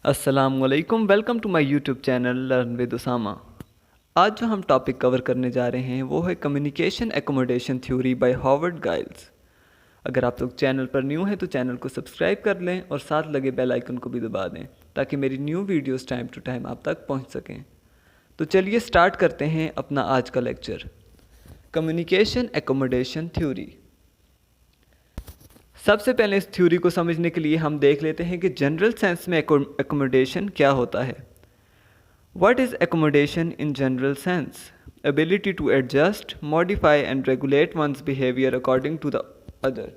अस्सलामुअलैकुम, welcome to my YouTube channel learn with Usama. आज जो हम टॉपिक कवर करने जा रहे हैं वो है communication accommodation theory by Howard Giles. अगर आप लोग चैनल पर न्यू हैं तो चैनल को सब्सक्राइब कर लें और साथ लगे बेल आइकन को भी दबा दें ताकि मेरी new videos time to time आप तक पहुंच सकें। तो चलिए स्टार्ट करते हैं अपना आज का लेक्चर, कम्युनिकेशन एकोमोडेशन थ्योरी। सबसे पहले इस थ्योरी को समझने के लिए हम देख लेते हैं कि जनरल सेंस में एकोमोडेशन क्या होता है। What is accommodation in general sense? Ability to adjust, modify and regulate one's behaviour according to the other.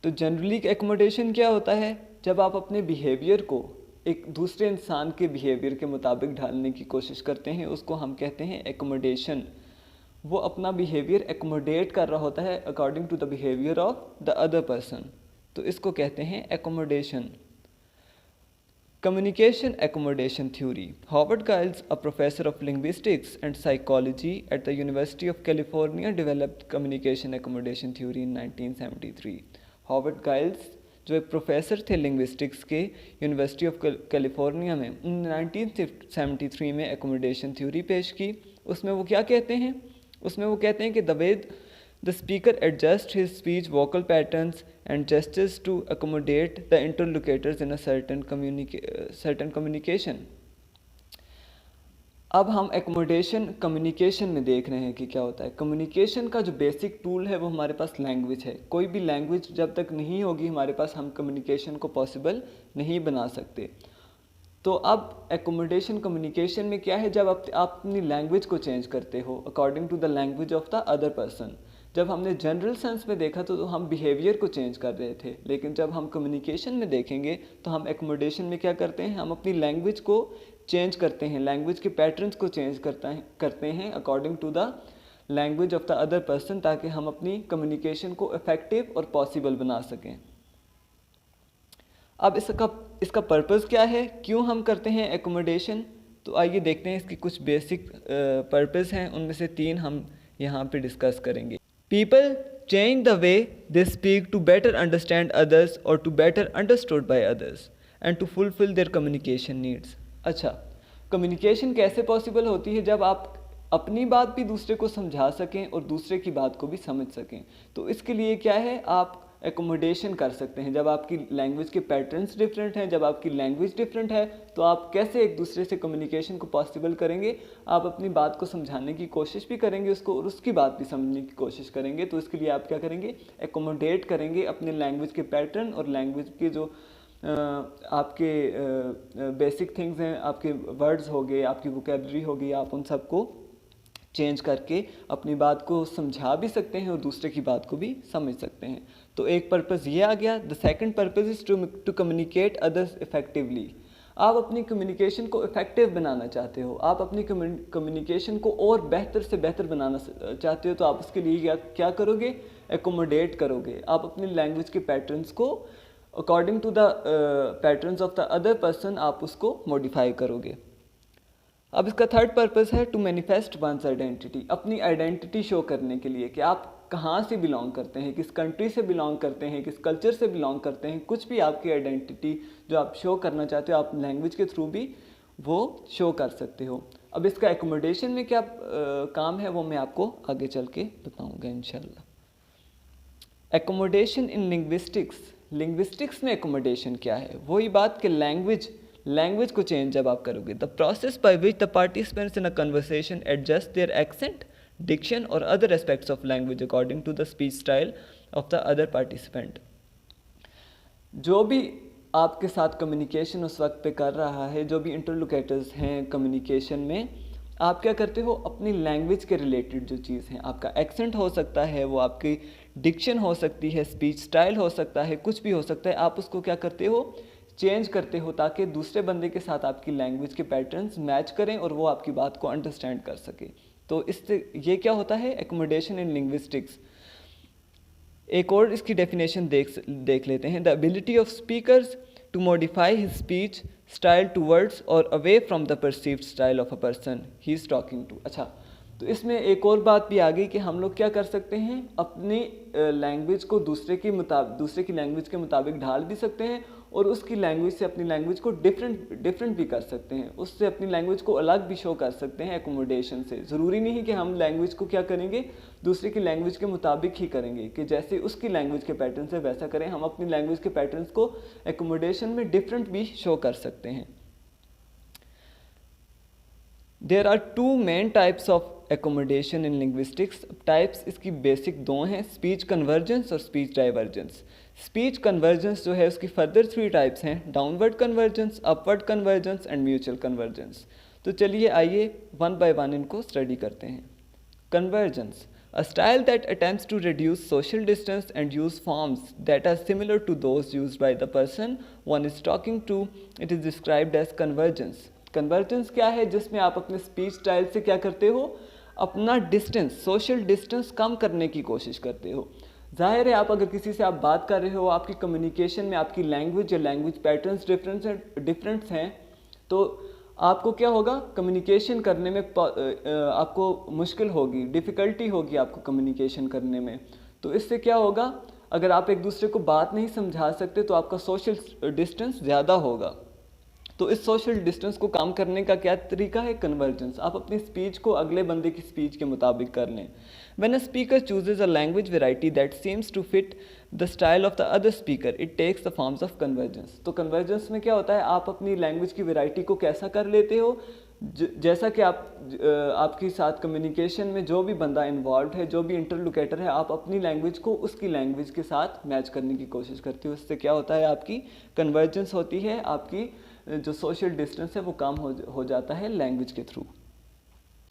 तो जनरली एकोमोडेशन क्या होता है? जब आप अपने बिहेवियर को एक दूसरे इंसान के बिहेवियर के मुताबिक ढालने की कोशिश करते हैं, उसको हम कहते हैं एकोमोडेशन। वो अपना बिहेवियर एकोमोडेट कर रहा होता है according to the behaviour of the other person, तो इसको कहते हैं accommodation. Communication accommodation theory. Howard Giles, a professor of linguistics and psychology at the University of California, developed communication accommodation theory in 1973। Howard Giles जो एक professor थे linguistics के university of California में, 1973 में एकोमोडेशन थ्योरी पेश की। उसमें वो क्या कहते हैं? उसमें वो कहते हैं कि the way the speaker adjust his speech, vocal patterns and gestures to accommodate the interlocutors in a certain communication. अब हम एकोमोडेशन कम्युनिकेशन में देख रहे हैं कि क्या होता है। कम्युनिकेशन का जो बेसिक टूल है वो हमारे पास लैंग्वेज है। कोई भी लैंग्वेज जब तक नहीं होगी हमारे पास, हम कम्युनिकेशन को पॉसिबल नहीं बना सकते। तो अब एकोमोडेशन कम्युनिकेशन में क्या है? जब आप अपनी लैंग्वेज को चेंज करते हो according to the language of the other person. जब हमने जनरल सेंस में देखा तो हम बिहेवियर को चेंज कर रहे थे, लेकिन जब हम कम्युनिकेशन में देखेंगे तो हम एकोमोडेशन में क्या करते हैं? हम अपनी लैंग्वेज को चेंज करते हैं, लैंग्वेज के पैटर्न्स को चेंज करते हैं according to the language of the other person, ताकि हम अपनी कम्युनिकेशन को इफ़ेक्टिव और पॉसिबल बना सकें। अब इसका पर्पज़ क्या है? क्यों हम करते हैं एकोमोडेशन? तो आइए देखते हैं इसकी कुछ बेसिक पर्पज़ हैं, उनमें से 3 हम यहाँ पे डिस्कस करेंगे। People change the way they speak to better understand others और to better understood by others and to fulfil their communication needs. अच्छा, कम्युनिकेशन कैसे पॉसिबल होती है? जब आप अपनी बात भी दूसरे को समझा सकें और दूसरे की बात को भी समझ सकें। तो इसके लिए क्या है? आप एकोमोडेशन कर सकते हैं। जब आपकी लैंग्वेज के पैटर्न्स डिफरेंट हैं, जब आपकी लैंग्वेज डिफरेंट है, तो आप कैसे एक दूसरे से कम्युनिकेशन को पॉसिबल करेंगे? आप अपनी बात को समझाने की कोशिश भी करेंगे उसको, और उसकी बात भी समझने की कोशिश करेंगे। तो इसके लिए आप क्या करेंगे? एकोमोडेट करेंगे अपने लैंग्वेज के पैटर्न और लैंग्वेज के जो आपके बेसिक थिंग्स हैं, आपके वर्ड्स हो गए, आपकी वोकेबलरी हो गई, आप उन सबको चेंज करके अपनी बात को समझा भी सकते हैं और दूसरे की बात को भी समझ सकते हैं। तो एक पर्पज़ ये आ गया। The second purpose is to communicate others effectively. आप अपनी कम्युनिकेशन को इफेक्टिव बनाना चाहते हो, आप अपनी कम्युनिकेशन को और बेहतर से बेहतर बनाना चाहते हो, तो आप उसके लिए क्या करोगे? एकोमोडेट करोगे। आप अपनी लैंग्वेज के पैटर्न्स को according to the patterns of the other person आप उसको मॉडिफाई करोगे। अब इसका थर्ड पर्पज़ है टू मैनिफेस्ट वंस आइडेंटिटी। अपनी आइडेंटिटी शो करने के लिए कि आप कहाँ से बिलोंग करते हैं, किस कंट्री से बिलोंग करते हैं, किस कल्चर से बिलोंग करते हैं। कुछ भी आपकी आइडेंटिटी जो आप शो करना चाहते हो, आप लैंग्वेज के थ्रू भी वो शो कर सकते हो। अब इसका एकोमोडेशन में क्या काम है वो मैं आपको आगे चल के बताऊँगा इंशाल्लाह। एकोमोडेशन इन लिंग्विस्टिक्स में एकोमोडेशन क्या है? वही बात कि लैंग्वेज को चेंज जब आप करोगे। The process by which the participants in a conversation adjust their accent, diction और other aspects of language according to the speech style of the other participant. जो भी आपके साथ कम्युनिकेशन उस वक्त पे कर रहा है, जो भी इंटरलोकेटर्स हैं कम्युनिकेशन में, आप क्या करते हो? अपनी लैंग्वेज के रिलेटेड जो चीज़ है, आपका एक्सेंट हो सकता है, वो आपकी डिक्शन हो सकती है, स्पीच स्टाइल हो सकता है, कुछ भी हो सकता है, आप उसको क्या करते हो? चेंज करते हो, ताकि दूसरे बंदे के साथ आपकी लैंग्वेज के पैटर्न्स मैच करें और वो आपकी बात को अंडरस्टैंड कर सके। तो इससे ये क्या होता है? Accommodation in linguistics. एक और इसकी डेफिनेशन देख लेते हैं। The ability of speakers to modify his speech style towards और away from the perceived style of a person he is talking to. अच्छा, तो इसमें एक और बात भी आ गई कि हम लोग क्या कर सकते हैं? अपनी लैंग्वेज को दूसरे की लैंग्वेज के मुताबिक ढाल भी सकते हैं और उसकी लैंग्वेज से अपनी लैंग्वेज को डिफरेंट भी कर सकते हैं, उससे अपनी लैंग्वेज को अलग भी शो कर सकते हैं एकोमोडेशन से। ज़रूरी नहीं है कि हम लैंग्वेज को क्या करेंगे, दूसरे की लैंग्वेज के मुताबिक ही करेंगे, कि जैसे उसकी लैंग्वेज के पैटर्न से वैसा करें, हम अपनी लैंग्वेज के पैटर्न्स को एकोमोडेशन में डिफरेंट भी शो कर सकते हैं। There are two main types of accommodation in linguistics. Types इसकी बेसिक दो हैं, स्पीच कन्वर्जेंस और स्पीच डाइवर्जेंस। स्पीच कन्वर्जेंस जो है उसकी फर्दर 3 टाइप्स हैं, downward convergence, upward convergence and mutual convergence. तो चलिए आइए वन बाय वन इनको स्टडी करते हैं। Convergence, a style that attempts to reduce social distance and use forms that are similar to those used by the person one is talking to. It is described as convergence. Convergence क्या है, जिसमें आप अपने speech style से क्या करते हो, अपना डिस्टेंस, सोशल डिस्टेंस कम करने की कोशिश करते हो। जाहिर है, आप अगर किसी से आप बात कर रहे हो, आपकी कम्युनिकेशन में आपकी लैंग्वेज या लैंग्वेज पैटर्न्स डिफरेंट्स हैं, तो आपको क्या होगा, कम्युनिकेशन करने में आपको मुश्किल होगी, डिफ़िकल्टी होगी आपको कम्युनिकेशन करने में। तो इससे क्या होगा, अगर आप एक दूसरे को बात नहीं समझा सकते तो आपका सोशल डिस्टेंस ज़्यादा होगा। तो इस सोशल डिस्टेंस को कम करने का क्या तरीका है, कन्वर्जेंस। आप अपनी स्पीच को अगले बंदे की स्पीच के मुताबिक कर लें। When a speaker chooses a language variety that seems to fit the style of the other speaker, it takes the forms of convergence. तो convergence में क्या होता है, आप अपनी लैंग्वेज की वैरायटी को कैसा कर लेते हो, जैसा कि आपके साथ कम्युनिकेशन में जो भी बंदा इन्वॉल्व है, जो भी इंटरलोकेटर है, आप अपनी लैंग्वेज को उसकी लैंग्वेज के साथ मैच करने की कोशिश करते हो। इससे क्या होता है, आपकी कन्वर्जेंस होती है, आपकी जो सोशल डिस्टेंस है वो कम हो जाता है लैंग्वेज के through.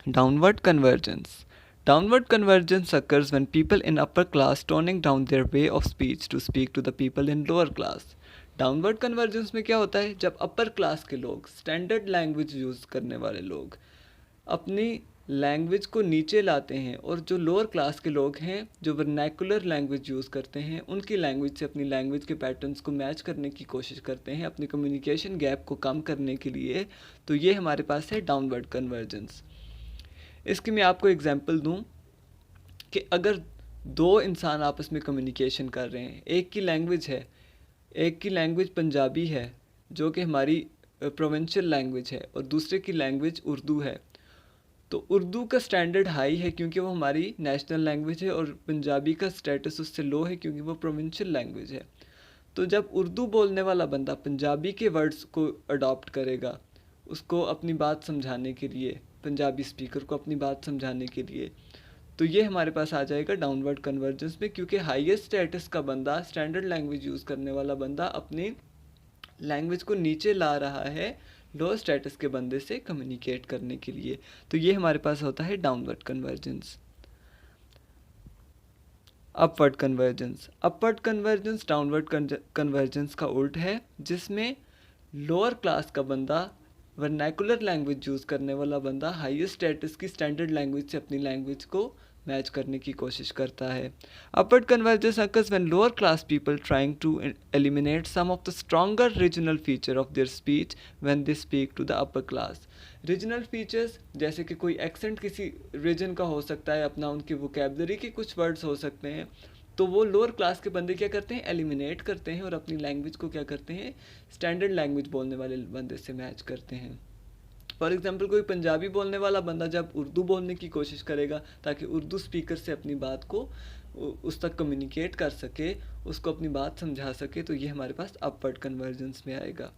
Downward convergence, downward convergence occurs when people in upper class toning down their way of speech to speak to the people in lower class. Downward convergence में क्या होता है, जब अपर क्लास के लोग, स्टैंडर्ड लैंग्वेज यूज़ करने वाले लोग अपनी लैंग्वेज को नीचे लाते हैं और जो लोअर क्लास के लोग हैं, जो वर्नैकुलर लैंग्वेज यूज़ करते हैं, उनकी लैंग्वेज से अपनी लैंग्वेज के पैटर्न्स को मैच करने की कोशिश करते हैं अपनी कम्युनिकेशन गैप को कम करने के लिए, तो ये हमारे पास है डाउनवर्ड कन्वर्जेंस। इसकी मैं आपको एग्जांपल दूं कि अगर 2 इंसान आपस में कम्युनिकेशन कर रहे हैं, एक की लैंग्वेज है, एक की लैंग्वेज पंजाबी है जो कि हमारी प्रोविंशियल लैंग्वेज है, और दूसरे की लैंग्वेज उर्दू है, तो उर्दू का स्टैंडर्ड हाई है क्योंकि वो हमारी नेशनल लैंग्वेज है, और पंजाबी का स्टेटस उससे लो है क्योंकि वो प्रोविंशियल लैंग्वेज है। तो जब उर्दू बोलने वाला बंदा पंजाबी के वर्ड्स को अडॉप्ट करेगा, उसको अपनी बात समझाने के लिए, पंजाबी स्पीकर को अपनी बात समझाने के लिए, तो ये हमारे पास आ जाएगा डाउनवर्ड कन्वर्जेंस में, क्योंकि हाईएस्ट स्टेटस का बंदा, स्टैंडर्ड लैंग्वेज यूज़ करने वाला बंदा अपनी लैंग्वेज को नीचे ला रहा है लो स्टेटस के बंदे से कम्युनिकेट करने के लिए, तो ये हमारे पास होता है downward convergence. Upward convergence, upward convergence downward convergence का उल्ट है, जिसमें लोअर क्लास का बंदा, वर्नैकुलर लैंग्वेज यूज़ करने वाला बंदा हाईएस्ट स्टेटस की स्टैंडर्ड लैंग्वेज से अपनी लैंग्वेज को मैच करने की कोशिश करता है। Upward convergence occurs when lower class people trying to eliminate some of the stronger regional feature of their speech when they speak to the upper class. Regional features जैसे कि कोई एक्सेंट किसी रीजन का हो सकता है, अपना उनकी वोकेबलरी के कुछ वर्ड्स हो सकते हैं, तो वो लोअर क्लास के बंदे क्या करते हैं, एलिमिनेट करते हैं और अपनी लैंग्वेज को क्या करते हैं, स्टैंडर्ड लैंग्वेज बोलने वाले बंदे से मैच करते हैं। फॉर एग्जांपल, कोई पंजाबी बोलने वाला बंदा जब उर्दू बोलने की कोशिश करेगा ताकि उर्दू स्पीकर से अपनी बात को उस तक कम्युनिकेट कर सके, उसको अपनी बात समझा सके, तो ये हमारे पास अपवर्ड कन्वर्जेंस में आएगा।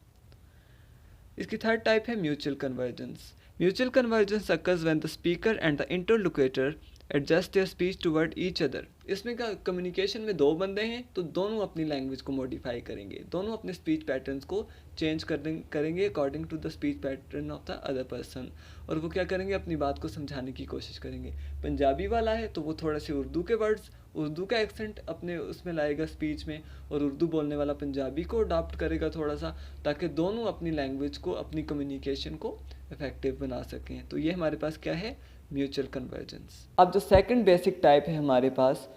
इसकी थर्ड टाइप है mutual convergence. Mutual convergence occurs when the speaker and the interlocutor adjust their speech toward each other. इसमें का कम्युनिकेशन में 2 बंदे हैं, तो दोनों अपनी लैंग्वेज को मॉडिफाई करेंगे, दोनों अपने स्पीच पैटर्न्स को चेंज करेंगे according to the speech pattern of the other person, और वो क्या करेंगे, अपनी बात को समझाने की कोशिश करेंगे। पंजाबी वाला है तो वो थोड़ा से उर्दू के वर्ड्स, उर्दू का एक्सेंट अपने उसमें लाएगा स्पीच में, और उर्दू बोलने वाला पंजाबी को अडॉप्ट करेगा थोड़ा सा, ताकि दोनों अपनी लैंग्वेज को, अपनी कम्युनिकेशन को इफेक्टिव बना सकें। तो ये हमारे पास क्या है, म्यूचुअल कन्वर्जेंस। अब जो सेकंड बेसिक टाइप है हमारे पास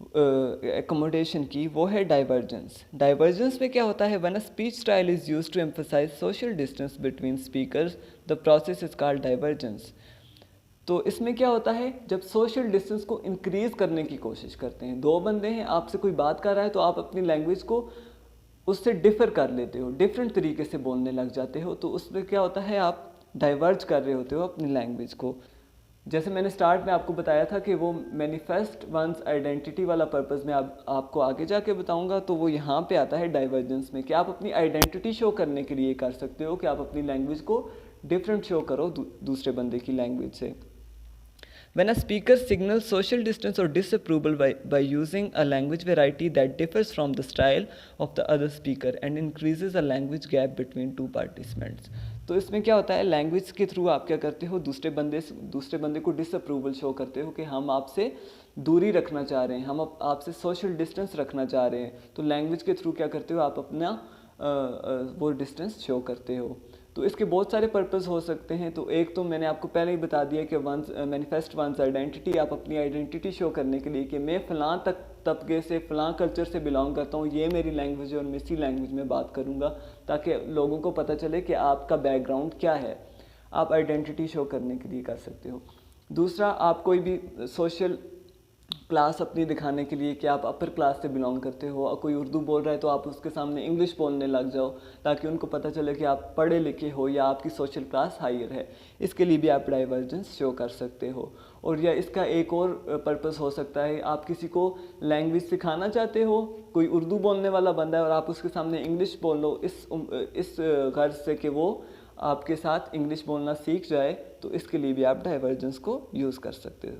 एकोमोडेशन की, वो है डाइवर्जेंस। डाइवर्जेंस में क्या होता है, when a speech style is used to emphasise social distance between speakers, the process is called divergence. तो इसमें क्या होता है, जब सोशल डिस्टेंस को इंक्रीज़ करने की कोशिश करते हैं, 2 बंदे हैं, आपसे कोई बात कर रहा है तो आप अपनी लैंग्वेज को उससे डिफ़र कर लेते हो, डिफरेंट तरीके से बोलने लग जाते हो, तो उसमें क्या होता है, आप डाइवर्ज कर रहे होते हो अपनी लैंग्वेज को। जैसे मैंने स्टार्ट में आपको बताया था कि वो मैनिफेस्ट वंस आइडेंटिटी वाला पर्पस मैं आपको आगे जाके बताऊंगा, तो वो यहाँ पे आता है डाइवर्जेंस में, कि आप अपनी आइडेंटिटी शो करने के लिए कर सकते हो कि आप अपनी लैंग्वेज को डिफरेंट शो करो दूसरे बंदे की लैंग्वेज से। When a speaker signals social distance or disapproval by using a language variety that differs from the style of the other speaker and increases a language gap between two participants, तो इसमें क्या होता है, language के through आप क्या करते हो, दूसरे बंदे को डिसअप्रूवल शो करते हो कि हम आपसे दूरी रखना चाह रहे हैं, हम आपसे सोशल डिस्टेंस रखना चाह रहे हैं, तो लैंग्वेज के थ्रू क्या करते हो, आप अपना वो डिस्टेंस शो करते हो। तो इसके बहुत सारे पर्पस हो सकते हैं। तो एक तो मैंने आपको पहले ही बता दिया कि वंस मैनिफेस्ट वंस आइडेंटिटी, आप अपनी आइडेंटिटी शो करने के लिए कि मैं फ़लाँ तबके से फ़लाँ कल्चर से बिलोंग करता हूँ, ये मेरी लैंग्वेज है और मैं इसी लैंग्वेज में बात करूँगा, ताकि लोगों को पता चले कि आपका बैकग्राउंड क्या है। आप आइडेंटिटी शो करने के लिए कर सकते हो। दूसरा, आप कोई भी सोशल क्लास अपनी दिखाने के लिए कि आप अपर क्लास से बिलोंग करते हो, और कोई उर्दू बोल रहा है तो आप उसके सामने इंग्लिश बोलने लग जाओ, ताकि उनको पता चले कि आप पढ़े लिखे हो या आपकी सोशल क्लास हायर है। इसके लिए भी आप डाइवर्जेंस शो कर सकते हो। और या इसका एक और पर्पस हो सकता है, आप किसी को लैंग्वेज सिखाना चाहते हो, कोई उर्दू बोलने वाला बंदा है और आप उसके सामने इंग्लिश बोल लो, इस गर्ज से कि वो आपके साथ इंग्लिश बोलना सीख जाए, तो इसके लिए भी आप डाइवर्जेंस को यूज़ कर सकते हो।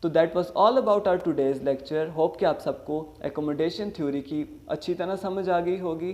तो that was all about our today's lecture. Hope कि आप सबको एकोमोडेशन थ्योरी की अच्छी तरह समझ आ गई होगी।